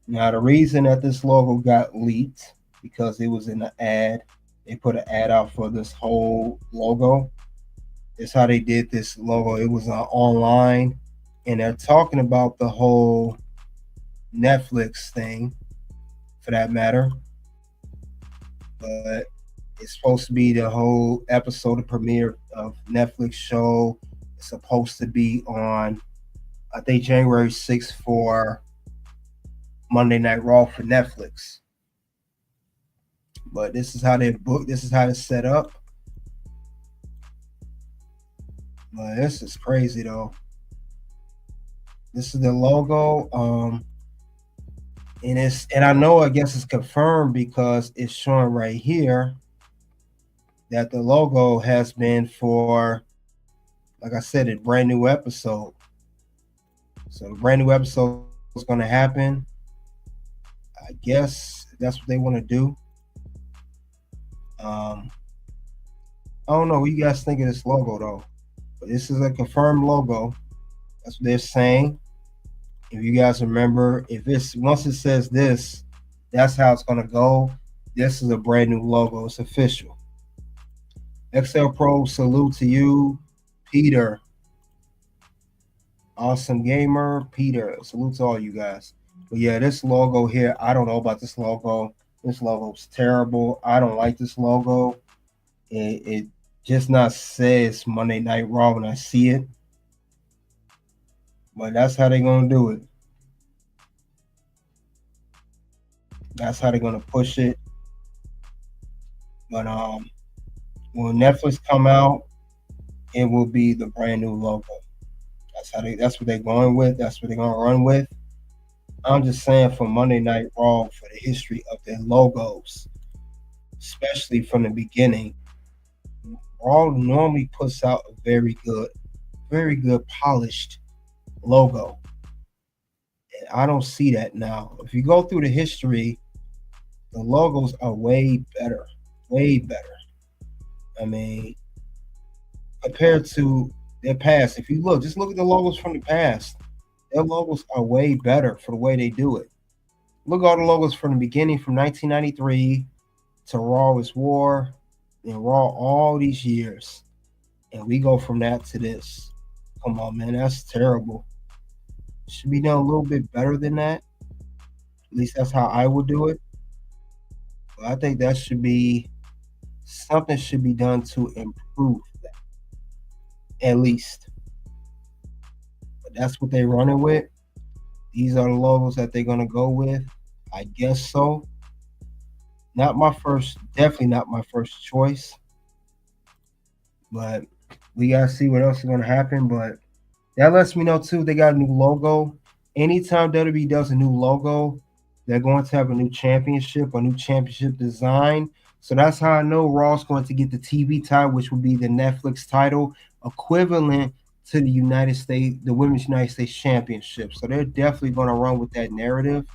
Now, the reason that this logo got leaked, because it was in an ad. They put an ad out for this whole logo. It's how they did this logo. It was online. And they're talking about the whole Netflix thing, for that matter. But it's supposed to be the whole episode of premiere of Netflix show. It's supposed to be on, I think, January 6th for Monday Night Raw for Netflix. But this is how they book. This is how it's set up. But this is crazy, though. This is the logo. And I know, I guess it's confirmed because it's showing right here that the logo has been for, like I said, a brand new episode. So the brand new episode is going to happen. I guess that's what they want to do. I don't know what you guys think of this logo though, but this is a confirmed logo. That's what they're saying. If you guys remember, if it's once it says this, that's how it's going to go. This is a brand new logo. It's official. XL Pro, salute to you, Peter. Awesome Gamer, Peter. Salute to all you guys. But yeah, this logo here, I don't know about this logo. This logo's terrible. I don't like this logo. It just not says Monday Night Raw when I see it. But that's how they're going to do it. That's how they're going to push it. But when Netflix come out, it will be the brand new logo. That's what they're going with. That's what they're going to run with. I'm just saying, for Monday Night Raw, for the history of their logos, especially from the beginning, Raw normally puts out a very good polished logo. And I don't see that now. If you go through the history, the logos are way better. Way better. I mean, compared to their past, if you look, just look at the logos from the past. Their logos are way better for the way they do it. Look at all the logos from the beginning, from 1993 to Raw is War, and Raw all these years. And we go from that to this. Come on, man, that's terrible. Should be done a little bit better than that. At least that's how I would do it. But I think that should be something should be done to improve that. At least. But that's what they're running with. These are the logos that they're gonna go with. I guess so. Definitely not my first choice. But we gotta see what else is gonna happen. But that lets me know too, they got a new logo. Anytime WWE does a new logo, they're going to have a new championship, a new championship design. So that's how I know Raw's going to get the TV title, which will be the Netflix title, equivalent to the Women's United States Championship. So they're definitely going to run with that narrative.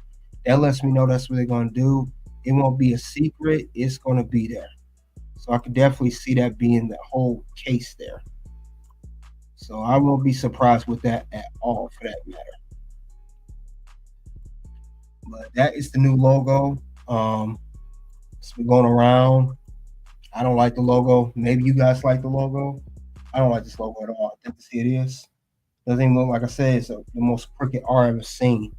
That lets me know that's what they're going to do. It won't be a secret. It's going to be there. So I could definitely see that being the whole case there. So I won't be surprised with that at all, for that matter. But that is the new logo. It's been going around. I don't like the logo. Maybe you guys like the logo. I don't like this logo at all. I think it is. Doesn't even look, like I said, it's the most crooked R I've ever seen.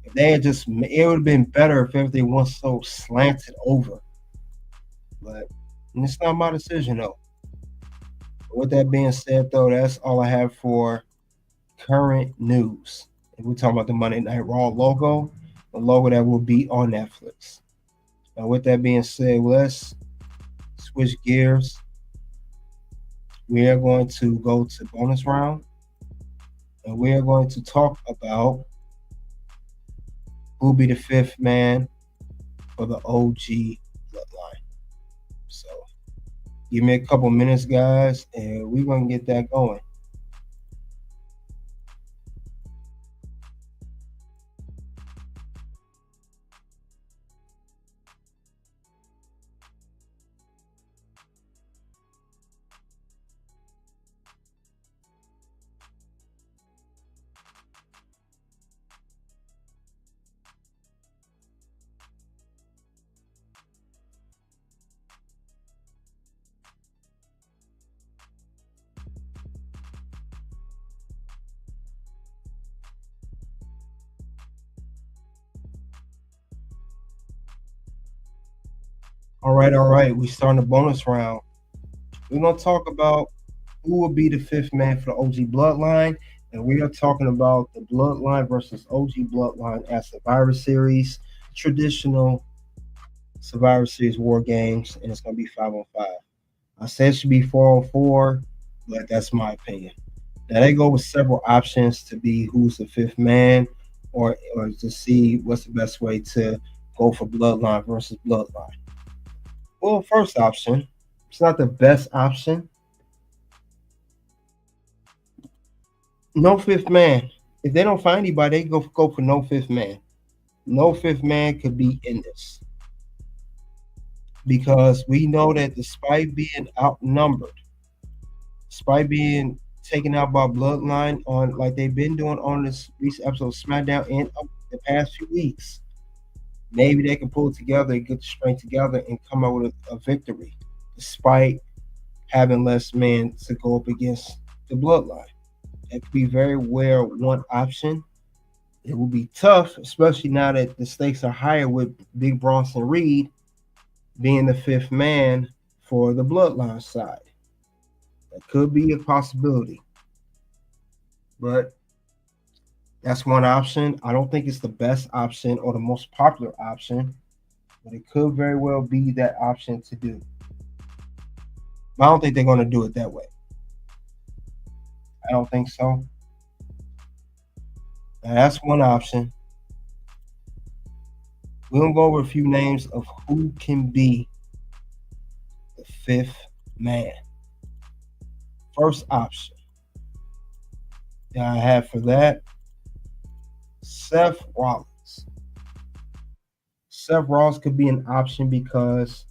If they had just, it would have been better if everything was so slanted over. But it's not my decision, though. But with that being said, though, that's all I have for current news. If we're talking about the Monday Night Raw logo, the logo that will be on Netflix. Now, with that being said, let's switch gears. We are going to go to bonus round, and we are going to talk about who will be the fifth man for the OG Bloodline. So, give me a couple minutes, guys, and we're going to get that going. All right. We starting the bonus round. We're going to talk about who will be the fifth man for the OG Bloodline, and we are talking about the Bloodline versus OG Bloodline at Survivor Series, traditional Survivor Series WarGames, and it's going to be 5-on-5. I said it should be 4-on-4, but that's my opinion. Now, they go with several options to be who's the fifth man or to see what's the best way to go for Bloodline versus Bloodline. Well, first option, it's not the best option. No fifth man. If they don't find anybody, they go for no fifth man. No fifth man could be in this. Because we know that despite being outnumbered, despite being taken out by Bloodline on like they've been doing on this recent episode of SmackDown and the past few weeks, maybe they can pull it together and get the strength together and come out with a victory, despite having less men to go up against the Bloodline. That could be very well one option. It will be tough, especially now that the stakes are higher with Big Bronson Reed being the fifth man for the Bloodline side. That could be a possibility. But that's one option. I don't think it's the best option or the most popular option, but it could very well be that option to do. I don't think they're going to do it that way. I don't think so. Now, that's one option. We're going to go over a few names of who can be the fifth man. First option that I have for that, Seth Rollins. Seth Rollins could be an option because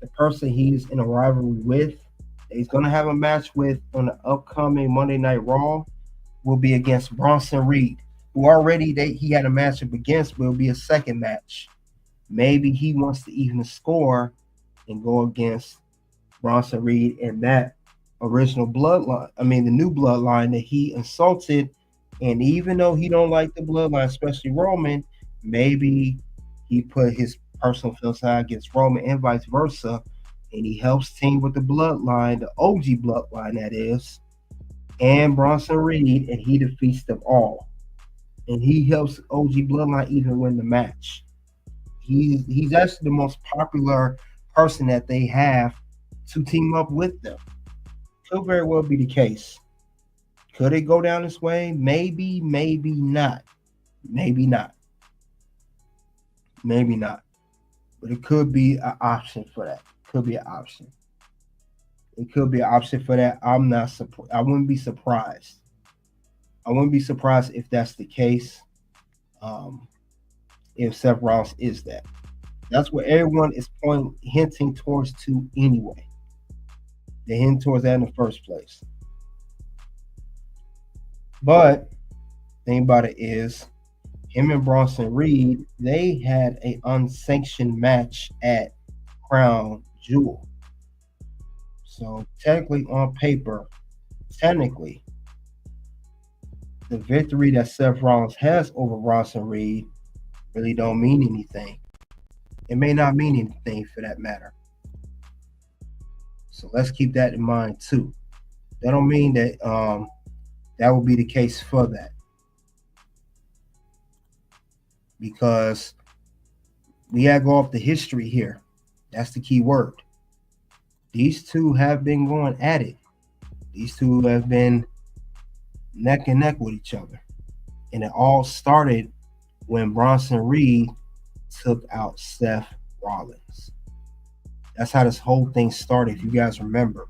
the person he's in a rivalry with, he's going to have a match with on the upcoming Monday Night Raw, will be against Bronson Reed, who already he had a matchup against, will be a second match. Maybe he wants to even score and go against Bronson Reed and that original bloodline. I mean, the new bloodline that he insulted. And even though he don't like the bloodline, especially Roman, maybe he put his personal feelings out against Roman and vice versa. And he helps team with the bloodline, the OG bloodline that is, and Bronson Reed, and he defeats them all. And he helps OG bloodline even win the match. He's actually the most popular person that they have to team up with them. Could very well be the case. Could it go down this way? Maybe, maybe not. Maybe not. Maybe not. But it could be an option for that. Could be an option. It could be an option for that. I'm not surprised. I wouldn't be surprised. I wouldn't be surprised if that's the case. If Seth Rollins is that. That's what everyone is hinting towards to anyway. They're hinting towards that in the first place. But the thing about it is, him and Bronson Reed, they had an unsanctioned match at Crown Jewel. So technically on paper, the victory that Seth Rollins has over Bronson Reed really don't mean anything. It may not mean anything for that matter. So let's keep that in mind too. That don't mean that that will be the case for that. Because we have to go off the history here. That's the key word. These two have been going at it. These two have been neck and neck with each other. And it all started when Bronson Reed took out Seth Rollins. That's how this whole thing started, if you guys remember.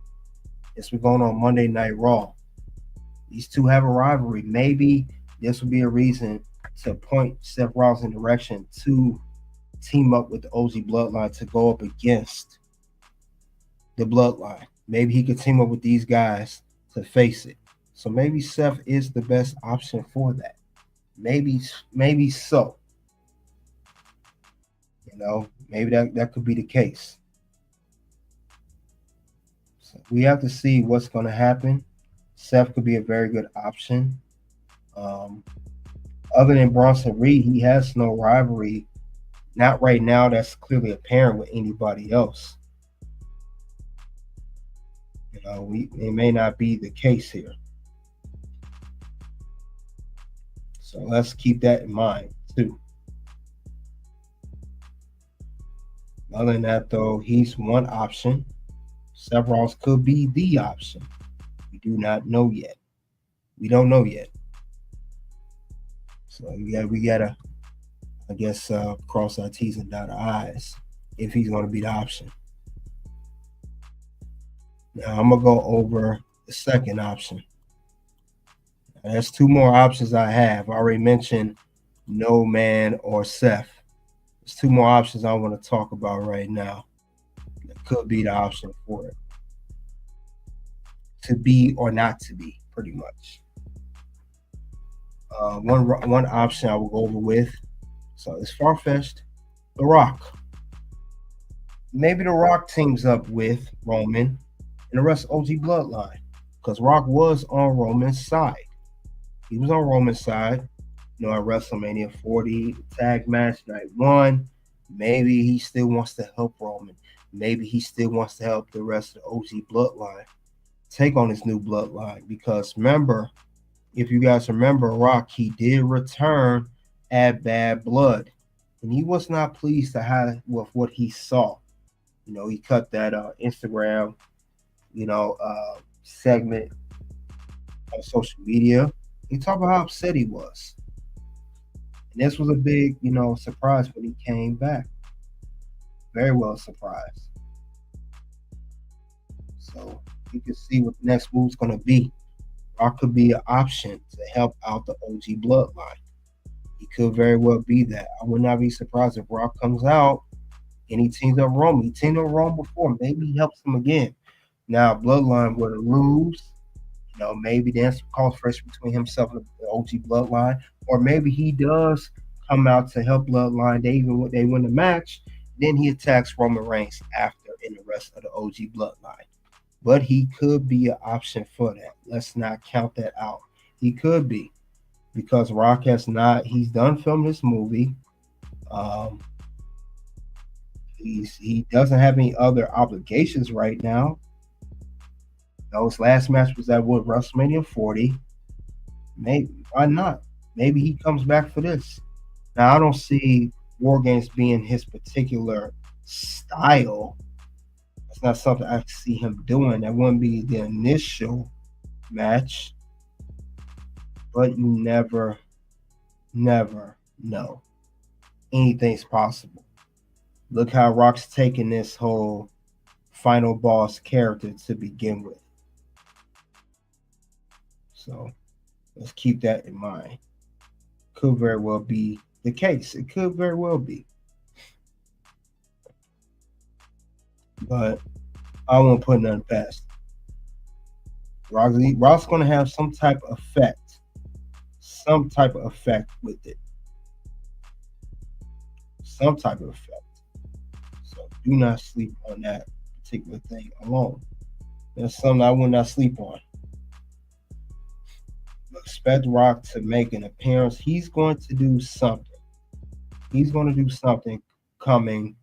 It's been going on Monday Night Raw. These two have a rivalry. Maybe this would be a reason to point Seth Rollins in direction to team up with the OG Bloodline to go up against the Bloodline. Maybe he could team up with these guys to face it. So maybe Seth is the best option for that. Maybe so. You know, maybe that could be the case. So we have to see what's going to happen. Seth could be a very good option. Other than Bronson Reed, he has no rivalry. Not right now that's clearly apparent with anybody else. You know, it may not be the case here. So let's keep that in mind too. Other than that, though, he's one option. Seth Rollins could be the option. We do not know yet. We don't know yet. So we gotta, I guess, cross our T's and dot our I's if he's going to be the option. Now I'm gonna go over the second option. Now, there's two more options I have. I already mentioned No Man or Seth. There's two more options I want to talk about right now. That could be the option for it. To be or not to be, pretty much. One option I will go over with. So it's far-fetched. The Rock. Maybe The Rock teams up with Roman and the rest of OG Bloodline, because Rock was on Roman's side. He was on Roman's side. You know, at WrestleMania 40 tag match night 1. Maybe he still wants to help Roman. Maybe he still wants to help the rest of the OG Bloodline take on this new Bloodline, because remember, if you guys remember, Rock, he did return at Bad Blood, and he was not pleased with what he saw. You know, he cut that Instagram, segment on social media. He talked about how upset he was, and this was a big, surprise when he came back. Very well surprised. So you can see what the next move's going to be. Rock could be an option to help out the OG Bloodline. He could very well be that. I would not be surprised if Rock comes out and he teams up Roman. He teamed up Roman before. Maybe he helps him again. Now, Bloodline were to lose. Maybe there's some conflict between himself and the OG Bloodline. Or maybe he does come out to help Bloodline. They win the match. Then he attacks Roman Reigns after and the rest of the OG Bloodline. But he could be an option for that. Let's not count that out. He could be, because Rock he's done filming this movie. He doesn't have any other obligations right now. His last match was at WrestleMania 40. Maybe, why not? Maybe he comes back for this. Now, I don't see WarGames being his particular style. It's not something I see him doing. That wouldn't be the initial match. But you never know. Anything's possible. Look how Rock's taking this whole final boss character to begin with. So let's keep that in mind. Could very well be the case. It could very well be. But I won't put nothing past it. Rock's going to have some type of effect with it. Some type of effect. So do not sleep on that particular thing alone. That's something I will not sleep on. Expect Rock to make an appearance. He's going to do something. He's going to do something coming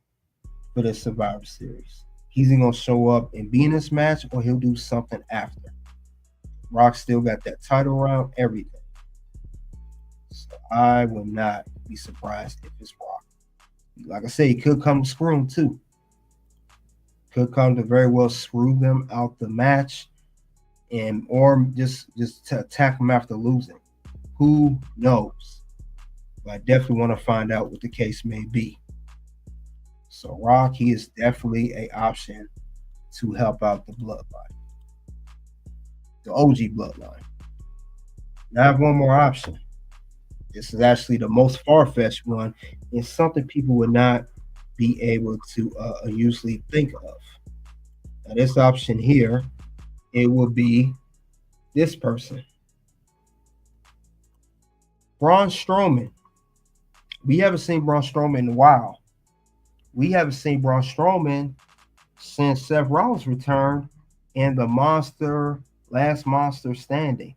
for the Survivor Series. He's either going to show up and be in this match, or he'll do something after. Rock still got that title round, everything. So I will not be surprised if it's Rock. Like I say, he could come to screw him too. Could come to very well screw them out the match, or just to attack him after losing. Who knows? But I definitely want to find out what the case may be. So Rock, he is definitely an option to help out the Bloodline, the OG Bloodline. Now I have one more option. This is actually the most far-fetched one, and something people would not be able to usually think of. Now this option here, it will be this person, Braun Strowman. We haven't seen Braun Strowman in a while. We haven't seen Braun Strowman since Seth Rollins returned in the last Monster Standing.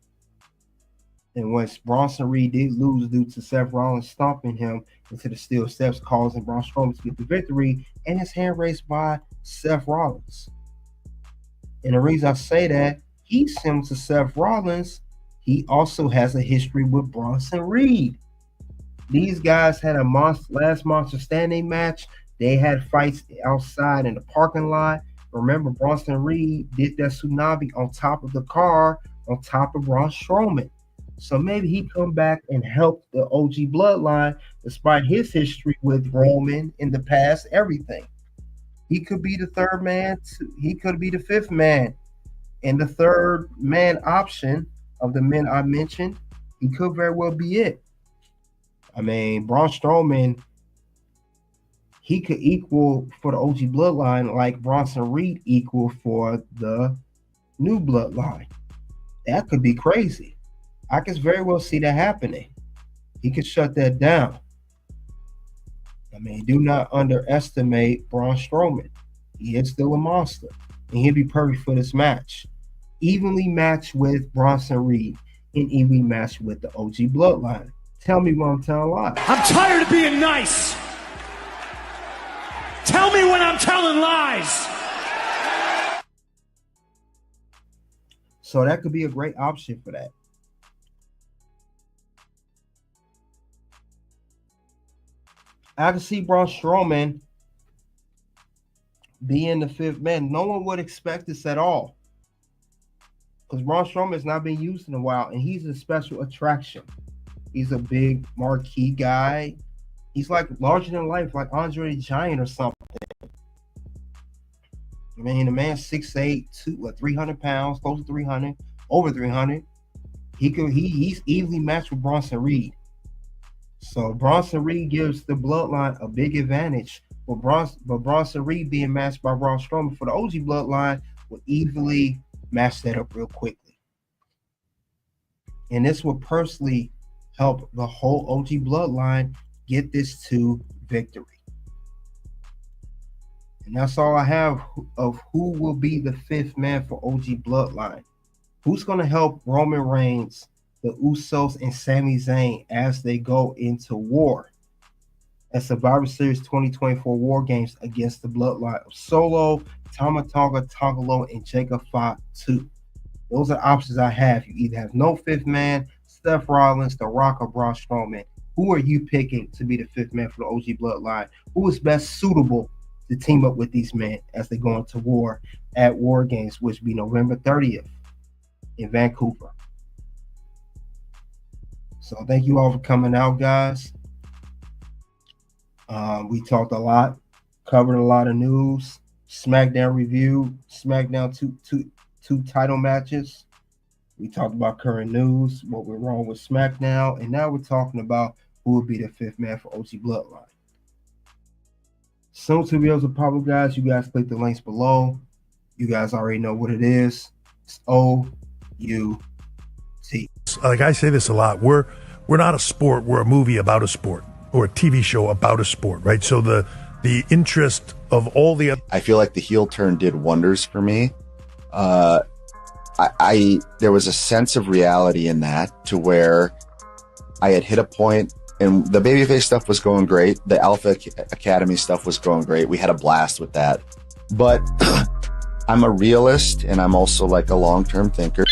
And when Bronson Reed did lose due to Seth Rollins stomping him into the steel steps, causing Braun Strowman to get the victory, and his hand raised by Seth Rollins. And the reason I say that, he's similar to Seth Rollins. He also has a history with Bronson Reed. These guys had a last Monster Standing match. They had fights outside in the parking lot. Remember, Bronson Reed did that tsunami on top of the car, on top of Braun Strowman. So maybe he come back and help the OG bloodline despite his history with Roman in the past, everything. He could be the third man. He could be the fifth man. And the third man option of the men I mentioned, he could very well be it. I mean, Braun Strowman, he could equal for the OG bloodline like Bronson Reed equal for the new bloodline. That could be crazy. I could very well see that happening. He could shut that down. I mean, do not underestimate Braun Strowman. He is still a monster, and he'll be perfect for this match. Evenly matched with Bronson Reed and evenly matched with the OG bloodline. Tell me when I'm telling lies. I'm tired of being nice. Tell me when I'm telling lies. So that could be a great option for that. I can see Braun Strowman being the fifth man. No one would expect this at all, because Braun Strowman has not been used in a while, and he's a special attraction. He's a big marquee guy. He's like larger than life, like Andre the Giant or something. I mean, the man's 6'8", 300 pounds, close to 300, over 300. He's evenly matched with Bronson Reed. So Bronson Reed gives the bloodline a big advantage. But Bronson Reed being matched by Braun Strowman for the OG bloodline will evenly match that up real quickly. And this will personally help the whole OG bloodline get this to victory. And that's all I have of who will be the fifth man for OG bloodline. Who's going to help Roman Reigns, the Usos, and Sami Zayn as they go into war at Survivor Series 2024 WarGames against the bloodline of Solo, Tama Tonga, Tongalo, and Jacob Fatu. Those are options I have. You either have no fifth man, Seth Rollins, The Rock, or Braun Strowman. Who are you picking to be the fifth man for the OG bloodline? Who is best suitable to team up with these men as they go into war at WarGames, which will be November 30th in Vancouver? So thank you all for coming out, guys. We talked a lot, covered a lot of news. SmackDown review, SmackDown two title matches. We talked about current news, what went wrong with SmackDown, and now we're talking about who will be the fifth man for OG Bloodline. Soon to videos will pop up, guys. You guys click the links below. You guys already know what it is. It's OUT. Like I say this a lot, we're not a sport, we're a movie about a sport, or a TV show about a sport, right? So the interest of all the other... I feel like the heel turn did wonders for me. There was a sense of reality in that, to where I had hit a point, and the babyface stuff was going great. The Alpha Academy stuff was going great. We had a blast with that. But I'm a realist, and I'm also like a long-term thinker.